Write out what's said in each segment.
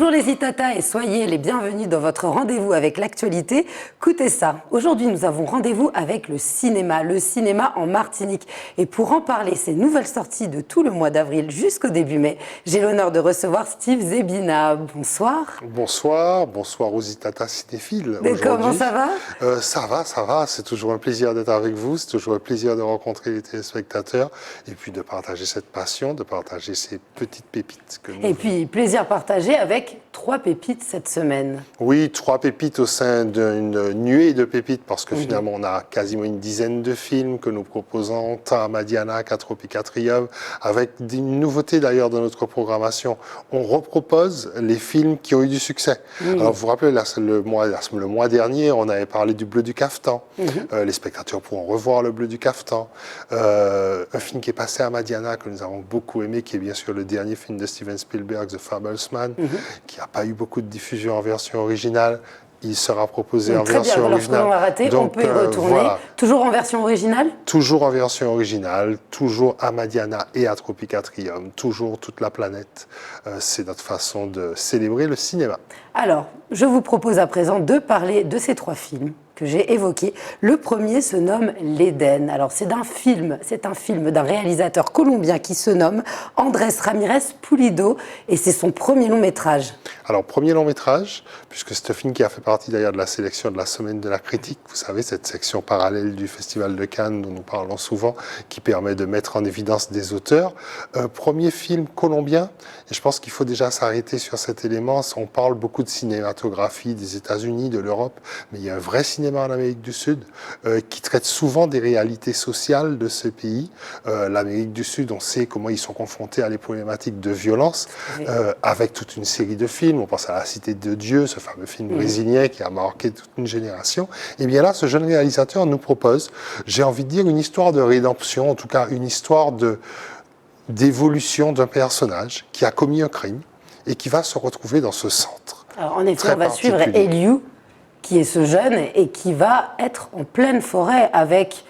Bonjour les Itata et soyez les bienvenus dans votre rendez-vous avec l'actualité. Écoutez ça, aujourd'hui nous avons rendez-vous avec le cinéma en Martinique. Et pour en parler, ces nouvelles sorties de tout le mois d'avril jusqu'au début mai, j'ai l'honneur de recevoir Steve Zebina. Bonsoir. Bonsoir aux Itata cinéphiles. Comment ça va? Ça va. C'est toujours un plaisir d'être avec vous, c'est toujours un plaisir de rencontrer les téléspectateurs et puis de partager cette passion, de partager ces petites pépites que nous... Et puis, plaisir partagé avec 3 pépites cette semaine. Oui, 3 pépites au sein d'une nuée de pépites parce que finalement on a quasiment une dizaine de films que nous proposons, tant à Madiana qu'à Tropicatrium, avec une nouveauté d'ailleurs dans notre programmation. On repropose les films qui ont eu du succès. Alors vous vous rappelez, là, le mois dernier, on avait parlé du Bleu du Caftan. Les spectateurs pourront revoir le Bleu du Caftan. Un film qui est passé à Madiana que nous avons beaucoup aimé, qui est bien sûr le dernier film de Steven Spielberg, The Fablesman, qui n'a pas eu beaucoup de diffusion en version originale. Il sera proposé en version originale. Lorsqu'on l'a raté, on peut y retourner. Voilà. Toujours en version originale? Toujours en version originale, toujours à Madiana et à Tropicatrium, toujours toute la planète. C'est notre façon de célébrer le cinéma. Alors, je vous propose à présent de parler de ces 3 films que j'ai évoqués. Le premier se nomme L'Éden. Alors, c'est un film d'un réalisateur colombien qui se nomme Andrés Ramírez Pulido et c'est son premier long métrage. Alors, premier long métrage, puisque c'est un film qui a fait partie d'ailleurs de la sélection de la Semaine de la Critique, vous savez, cette section parallèle du Festival de Cannes dont nous parlons souvent, qui permet de mettre en évidence des auteurs. Premier film colombien, et je pense qu'il faut déjà s'arrêter sur cet élément. On parle beaucoup de cinématographie des États-Unis, de l'Europe, mais il y a un vrai cinéma en Amérique du Sud qui traite souvent des réalités sociales de ce pays. L'Amérique du Sud, on sait comment ils sont confrontés à des problématiques de violence, avec toute une série de films. On pense à La Cité de Dieu, ce fameux film brésilien qui a marqué toute une génération. Et bien là, ce jeune réalisateur nous propose, j'ai envie de dire, une histoire de rédemption, en tout cas une histoire d'évolution d'un personnage qui a commis un crime et qui va se retrouver dans ce centre. Alors, en effet, on va suivre Eliu, qui est ce jeune et qui va être en pleine forêt avec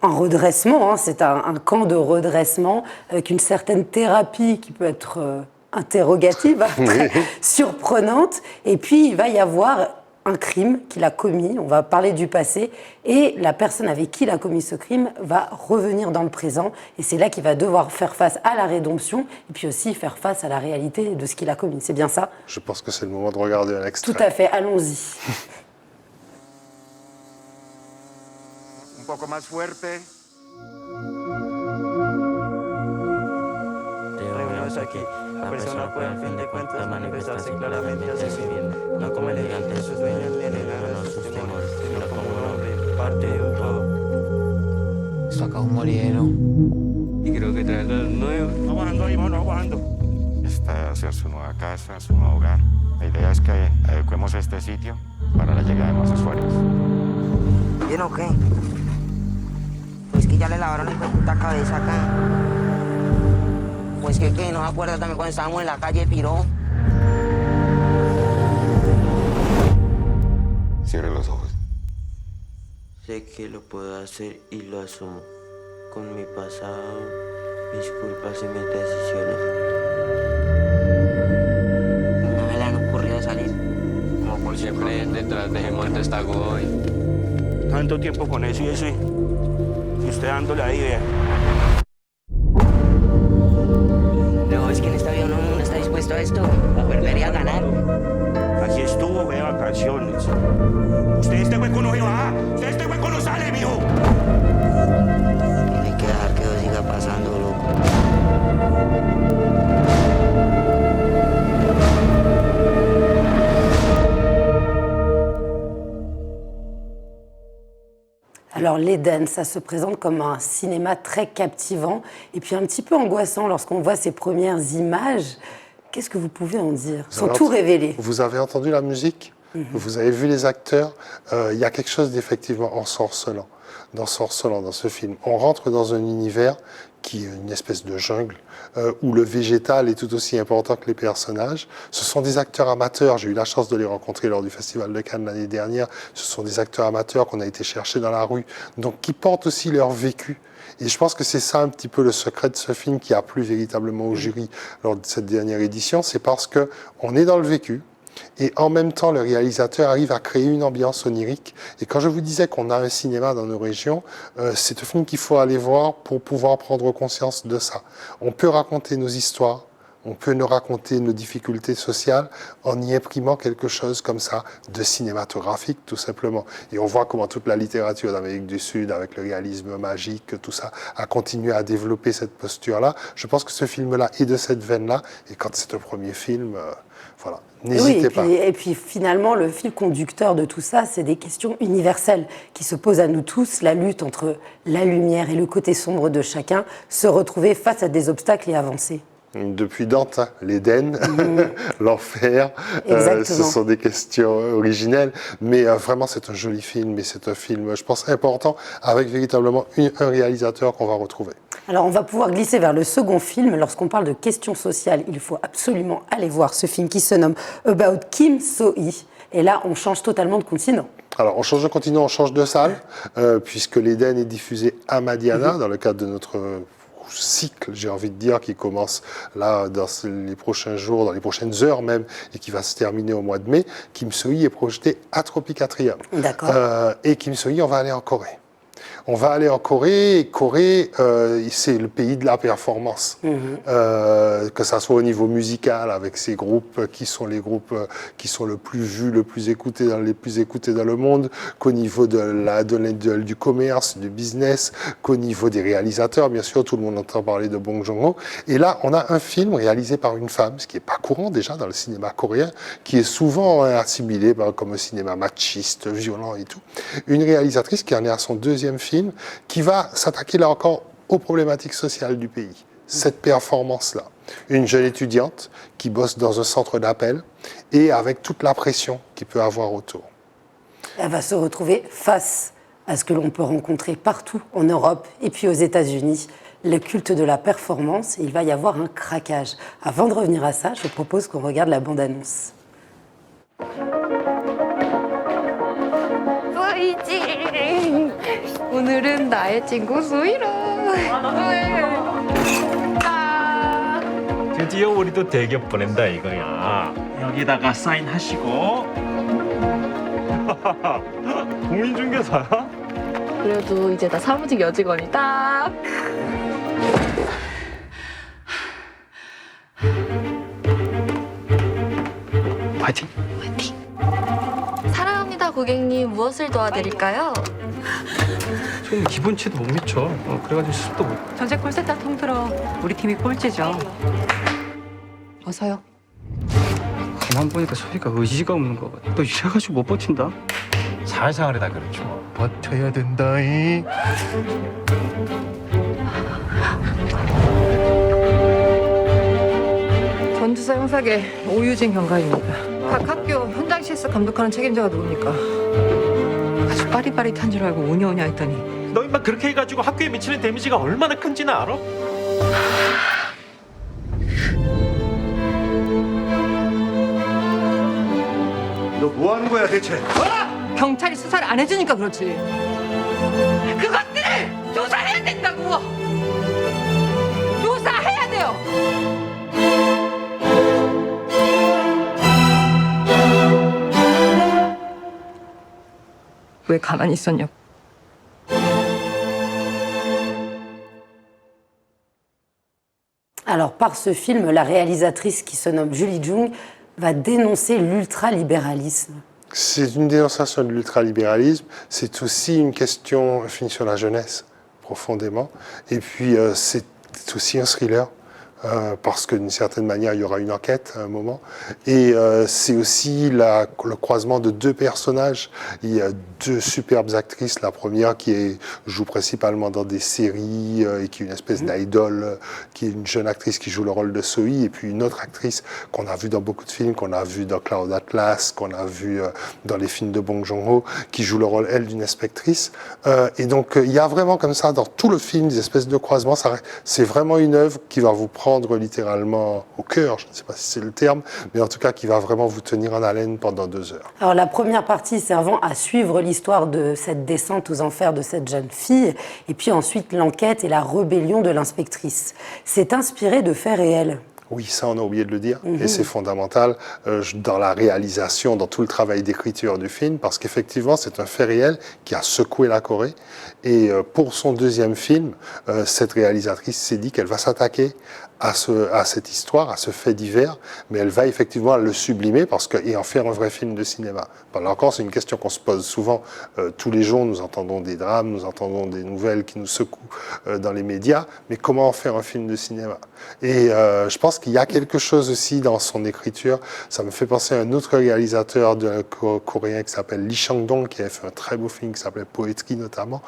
un redressement. C'est un camp de redressement avec une certaine thérapie qui peut être interrogative, très surprenante. Et puis, il va y avoir un crime qu'il a commis, on va parler du passé, et la personne avec qui il a commis ce crime va revenir dans le présent, et c'est là qu'il va devoir faire face à la rédemption, et puis aussi faire face à la réalité de ce qu'il a commis. C'est bien ça? Je pense que c'est le moment de regarder un extrait. Tout à fait, allons-y. Un poco más fuerte. Aquí. La persona puede, al fin de cuentas, manifestarse claramente a sí mismo, no como elegante sus sueños ni negando sus temores, sino como un hombre, parte de un todo. Esto acá es un moridero. Y creo que traerlo nuevo. No bajando ahí, no bajando. Esta debe ser su nueva casa, su nuevo hogar. La idea es que adecuemos este sitio para la llegada de más usuarios. ¿Bien o qué? Pues que ya le lavaron la puta cabeza acá. Pues que no me acuerdo también cuando estábamos en la calle Piró. Cierre los ojos. Sé que lo puedo hacer y lo asumo. Con mi pasado, mis culpas y mis decisiones. No me le han ocurrido salir. Como por siempre detrás de muerte está Godoy. Tanto tiempo con eso y eso y usted dándole ahí, vea. Es que en esta vida uno no está dispuesto a esto, a perder y a ganar. Aquí estuvo, ve vacaciones. Usted este hueco no se va, usted este hueco no sale, mijo. No hay que dejar que eso siga pasando, loco. Alors l'Éden, ça se présente comme un cinéma très captivant et puis un petit peu angoissant lorsqu'on voit ces premières images. Qu'est-ce que vous pouvez en dire sans tout révéler? Vous avez entendu la musique? Vous avez vu les acteurs, il y a quelque chose d'effectivement ensorcelant dans ce film. On rentre dans un univers qui est une espèce de jungle, où le végétal est tout aussi important que les personnages. Ce sont des acteurs amateurs, j'ai eu la chance de les rencontrer lors du Festival de Cannes l'année dernière. Ce sont des acteurs amateurs qu'on a été chercher dans la rue, donc qui portent aussi leur vécu. Et je pense que c'est ça un petit peu le secret de ce film qui a plu véritablement au jury lors de cette dernière édition, c'est parce qu'on est dans le vécu, et en même temps, le réalisateur arrive à créer une ambiance onirique. Et quand je vous disais qu'on a un cinéma dans nos régions, c'est un film qu'il faut aller voir pour pouvoir prendre conscience de ça. On peut raconter nos histoires, on peut nous raconter nos difficultés sociales en y imprimant quelque chose comme ça de cinématographique, tout simplement. Et on voit comment toute la littérature d'Amérique du Sud, avec le réalisme magique, tout ça, a continué à développer cette posture-là. Je pense que ce film-là est de cette veine-là. Et quand c'est un premier film, voilà, n'hésitez pas. Et puis finalement, le fil conducteur de tout ça, c'est des questions universelles qui se posent à nous tous, la lutte entre la lumière et le côté sombre de chacun, se retrouver face à des obstacles et avancer. Depuis Dante, hein, l'Éden, l'enfer, ce sont des questions originelles, mais vraiment c'est un joli film et c'est un film, je pense, important, avec véritablement un réalisateur qu'on va retrouver. Alors on va pouvoir glisser vers le second film. Lorsqu'on parle de questions sociales, il faut absolument aller voir ce film qui se nomme About Kim So-hee. Et là, on change totalement de continent. Alors, on change de continent, on change de salle, puisque l'Éden est diffusé à Madiana, dans le cadre de notre cycle, j'ai envie de dire, qui commence là dans les prochains jours, dans les prochaines heures même, et qui va se terminer au mois de mai. Kim So-hee est projeté à Tropicatrium. D'accord. Et Kim So-hee, on va aller en Corée. On va aller en Corée, et Corée, c'est le pays de la performance. Que ça soit au niveau musical, avec ces groupes qui sont les groupes qui sont le plus vus, les plus écoutés dans le monde, qu'au niveau du commerce, du business, qu'au niveau des réalisateurs. Bien sûr, tout le monde entend parler de Bong Joon-ho. Et là, on a un film réalisé par une femme, ce qui n'est pas courant déjà dans le cinéma coréen, qui est souvent assimilé comme un cinéma machiste, violent et tout. Une réalisatrice qui en est à son deuxième film, qui va s'attaquer là encore aux problématiques sociales du pays. Cette performance-là. Une jeune étudiante qui bosse dans un centre d'appel et avec toute la pression qu'il peut avoir autour. Elle va se retrouver face à ce que l'on peut rencontrer partout en Europe et puis aux États-Unis, le culte de la performance, et il va y avoir un craquage. Avant de revenir à ça, je propose qu'on regarde la bande-annonce. 오늘은 나의 친구 수이로. 드디어 우리도 대기업 보낸다 이거야. 여기다가 사인하시고. 공인중개사야? 그래도 이제 나 사무직 여직원이다. 화이팅. 화이팅. 사랑합니다, 고객님. 무엇을 도와드릴까요? 좀 기본치도 못 미쳐. 그래가지고 수습도 못. 전체 콜센터 통틀어 우리 팀이 꼴찌죠. 어서요. 가만 보니까 소희가 의지가 없는 것 같아. 너 이래가지고 못 버틴다. 사회생활이 다 그렇죠. 버텨야 된다잉. 전주사 형사계 오유진 경감입니다. 각 학교 현장 실습 감독하는 책임자가 누굽니까? 아주 빠릿빠릿한 줄 알고 오냐오냐 했더니 너 임마 그렇게 해가지고 학교에 미치는 데미지가 얼마나 큰지는 알아? 너 뭐 하는 거야 대체? 경찰이 수사를 안 해주니까 그렇지. 그것들을 조사해야 된다고. 조사해야 돼요. 왜 가만히 있었냐고. Alors, par ce film, la réalisatrice qui se nomme Julie Jung va dénoncer l'ultralibéralisme. C'est une dénonciation de l'ultralibéralisme, c'est aussi une question, un film sur la jeunesse, profondément, et puis c'est aussi un thriller parce que d'une certaine manière, il y aura une enquête à un moment. Et c'est aussi le croisement de deux personnages. Il y a deux superbes actrices. La première qui joue principalement dans des séries et qui est une espèce d'idole, qui est une jeune actrice qui joue le rôle de Zoe. Et puis une autre actrice qu'on a vue dans beaucoup de films, qu'on a vue dans Cloud Atlas, qu'on a vue dans les films de Bong Joon-ho, qui joue le rôle, elle, d'une inspectrice. Et donc, il y a vraiment comme ça, dans tout le film, des espèces de croisements. C'est vraiment une œuvre qui va vous prendre littéralement au cœur, je ne sais pas si c'est le terme, mais en tout cas qui va vraiment vous tenir en haleine pendant 2 heures. Alors la première partie servant à suivre l'histoire de cette descente aux enfers de cette jeune fille, et puis ensuite l'enquête et la rébellion de l'inspectrice. C'est inspiré de faits réels. Oui, ça on a oublié de le dire, et c'est fondamental dans la réalisation, dans tout le travail d'écriture du film, parce qu'effectivement c'est un fait réel qui a secoué la Corée, et pour son deuxième film, cette réalisatrice s'est dit qu'elle va s'attaquer à cette histoire, à ce fait divers, mais elle va effectivement le sublimer et en faire un vrai film de cinéma. Là encore, c'est une question qu'on se pose souvent. Tous les jours, nous entendons des drames, nous entendons des nouvelles qui nous secouent dans les médias, mais comment en faire un film de cinéma? Et je pense qu'il y a quelque chose aussi dans son écriture. Ça me fait penser à un autre réalisateur coréen qui s'appelle Lee Chang-dong, qui a fait un très beau film qui s'appelle Poetry notamment.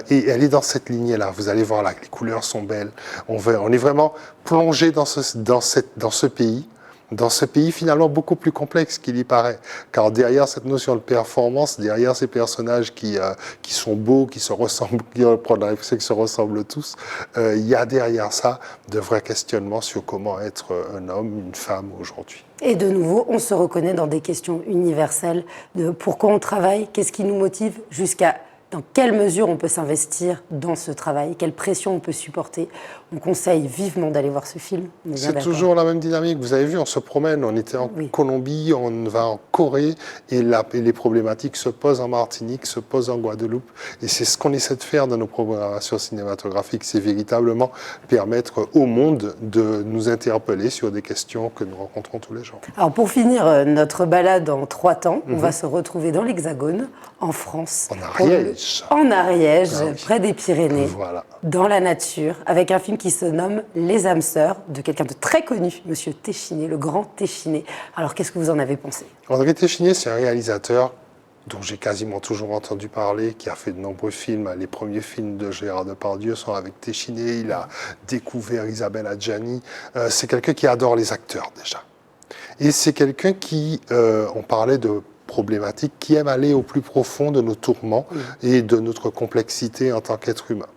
Et elle est dans cette lignée-là. Vous allez voir là, les couleurs sont belles. On est vraiment plongé dans ce pays finalement beaucoup plus complexe qu'il y paraît. Car derrière cette notion de performance, derrière ces personnages qui sont beaux, qui se ressemblent, qui prennent l'impression qu'ils se ressemblent tous, il y a derrière ça de vrais questionnements sur comment être un homme, une femme aujourd'hui. Et de nouveau, on se reconnaît dans des questions universelles de pourquoi on travaille, qu'est-ce qui nous motive, jusqu'à dans quelle mesure on peut s'investir dans ce travail, quelle pression on peut supporter. On conseille vivement d'aller voir ce film. C'est toujours la même dynamique. Vous avez vu, on se promène, on était en Colombie, on va en Corée, et les problématiques se posent en Martinique, se posent en Guadeloupe. Et c'est ce qu'on essaie de faire dans nos programmations cinématographiques, c'est véritablement permettre au monde de nous interpeller sur des questions que nous rencontrons tous les jours. Alors pour finir notre balade en 3 temps, on va se retrouver dans l'Hexagone, en France. En Ariège, près des Pyrénées, dans la nature, avec un film qui se nomme Les âmes sœurs, de quelqu'un de très connu, Monsieur Téchiné, le grand Téchiné. Alors, qu'est-ce que vous en avez pensé? André Téchiné, c'est un réalisateur dont j'ai quasiment toujours entendu parler, qui a fait de nombreux films. Les premiers films de Gérard Depardieu sont avec Téchiné. Il a découvert Isabelle Adjani. C'est quelqu'un qui adore les acteurs, déjà. Et c'est quelqu'un qui, on parlait de problématique, qui aime aller au plus profond de nos tourments et de notre complexité en tant qu'être humain.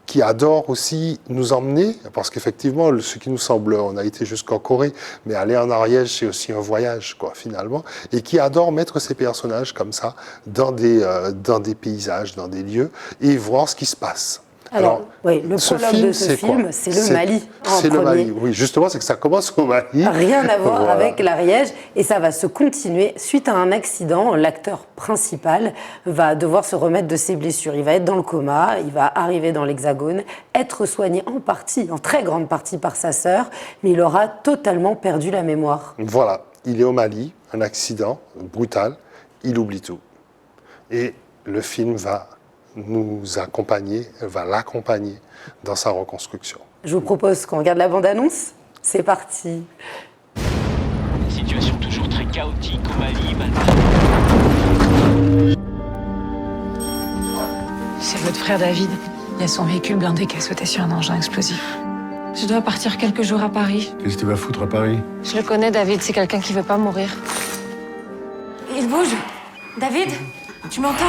Qui adore aussi nous emmener, parce qu'effectivement, ce qui nous semble, on a été jusqu'en Corée, mais aller en Ariège, c'est aussi un voyage, quoi, finalement, et qui adore mettre ces personnages comme ça dans des paysages, dans des lieux, et voir ce qui se passe. Alors, oui, le prologue de ce film, c'est le Mali. C'est le Mali, oui, justement, c'est que ça commence au Mali. Rien à voir avec l'Ariège, et ça va se continuer. Suite à un accident, l'acteur principal va devoir se remettre de ses blessures. Il va être dans le coma, il va arriver dans l'Hexagone, être soigné en très grande partie par sa sœur, mais il aura totalement perdu la mémoire. Voilà, il est au Mali, un accident brutal, il oublie tout. Et le film va l'accompagner dans sa reconstruction. Je vous propose qu'on regarde la bande-annonce. C'est parti. Situation toujours très chaotique au Mali maintenant. C'est votre frère David. Il y a son véhicule blindé qui a sauté sur un engin explosif. Je dois partir quelques jours à Paris. Qu'est-ce que tu vas foutre à Paris? Je le connais, David. C'est quelqu'un qui veut pas mourir. Il bouge. David, tu m'entends?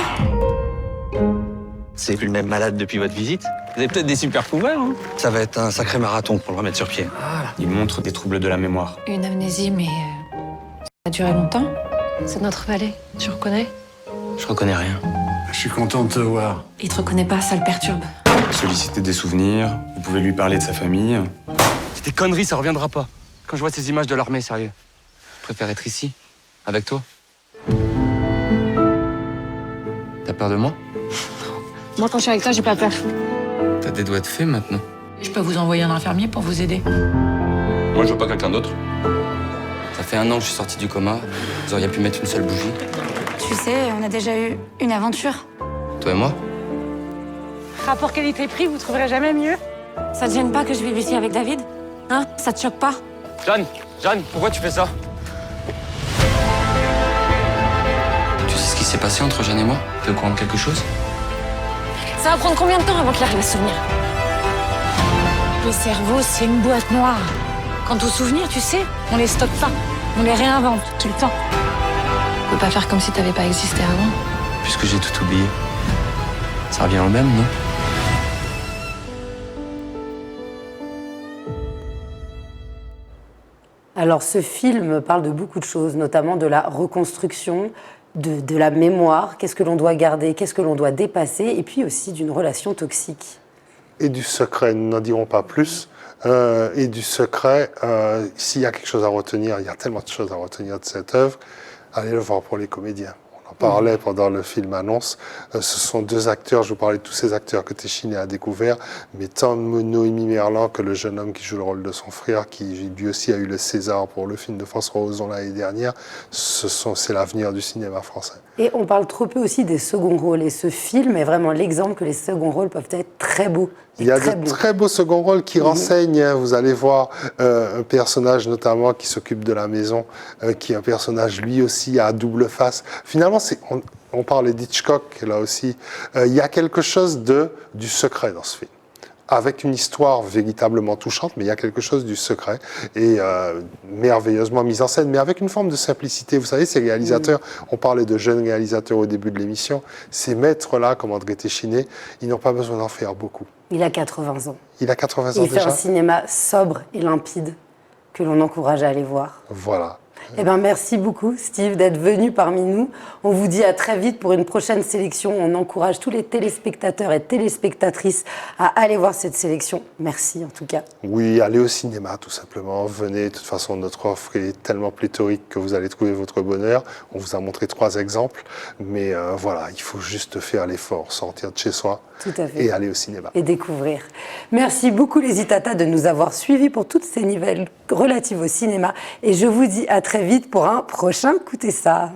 C'est plus le même malade depuis votre visite. Vous avez peut-être des super pouvoirs, hein? Ça va être un sacré marathon pour le remettre sur pied. Voilà. Il montre des troubles de la mémoire. Une amnésie, mais ça a duré longtemps. C'est notre valet. Tu reconnais? Je reconnais rien. Je suis content de te voir. Il te reconnaît pas, ça le perturbe. Solliciter des souvenirs, vous pouvez lui parler de sa famille. C'est des conneries, ça reviendra pas. Quand je vois ces images de l'armée, sérieux. Je préfère être ici, avec toi. T'as peur de moi? Moi, quand je suis avec toi, j'ai pas peur. T'as des doigts de fée maintenant. Je peux vous envoyer un infirmier pour vous aider. Moi, je veux pas quelqu'un d'autre. Ça fait 1 an que je suis sorti du coma. Vous auriez pu mettre une seule bougie. Tu sais, on a déjà eu une aventure. Toi et moi? Rapport qualité-prix, vous trouverez jamais mieux? Ça te gêne pas que je vive ici avec David? Hein? Ça te choque pas? Jeanne, pourquoi tu fais ça? Tu sais ce qui s'est passé entre Jeanne et moi? T'es au courant de quelque chose? Ça va prendre combien de temps avant qu'il arrive à se souvenir? Le cerveau, c'est une boîte noire. Quant aux souvenirs, tu sais, on les stocke pas. On les réinvente tout le temps. On peut pas faire comme si t'avais pas existé avant. Puisque j'ai tout oublié. Ça revient au même, non? Alors ce film parle de beaucoup de choses, notamment de la reconstruction, de la mémoire, qu'est-ce que l'on doit garder, qu'est-ce que l'on doit dépasser, et puis aussi d'une relation toxique. Et du secret, nous n'en dirons pas plus. Et du secret, s'il y a quelque chose à retenir, il y a tellement de choses à retenir de cette œuvre, allez le voir pour les comédiens. On en parlait pendant le film Annonce. Ce sont deux acteurs, je vous parlais de tous ces acteurs que Téchiné a découverts, mais tant Noémie Merlan que le jeune homme qui joue le rôle de son frère, qui lui aussi a eu le César pour le film de François Ozon l'année dernière, c'est l'avenir du cinéma français. Et on parle trop peu aussi des seconds rôles, et ce film est vraiment l'exemple que les seconds rôles peuvent être très beaux. Il y a de très beaux seconds rôles qui renseignent. Hein. Vous allez voir un personnage notamment qui s'occupe de la maison, qui est un personnage lui aussi à double face. Finalement, on parlait d'Hitchcock là aussi. Il y a quelque chose du secret dans ce film. Avec une histoire véritablement touchante, mais il y a quelque chose du secret et merveilleusement mise en scène, mais avec une forme de simplicité. Vous savez, ces réalisateurs, on parlait de jeunes réalisateurs au début de l'émission, ces maîtres-là, comme André Téchiné, ils n'ont pas besoin d'en faire beaucoup. Il a 80 ans. Il a 80 ans déjà. Il fait un cinéma sobre et limpide que l'on encourage à aller voir. Voilà. Eh ben, merci beaucoup, Steve, d'être venu parmi nous. On vous dit à très vite pour une prochaine sélection. On encourage tous les téléspectateurs et téléspectatrices à aller voir cette sélection. Merci, en tout cas. Oui, allez au cinéma, tout simplement. Venez. De toute façon, notre offre est tellement pléthorique que vous allez trouver votre bonheur. On vous a montré 3 exemples. Mais voilà, il faut juste faire l'effort, sortir de chez soi. Tout à fait. Et aller au cinéma. Et découvrir. Merci beaucoup, les Itata, de nous avoir suivis pour toutes ces nouvelles relatives au cinéma. Et je vous dis à très vite pour un prochain Écoutez ça.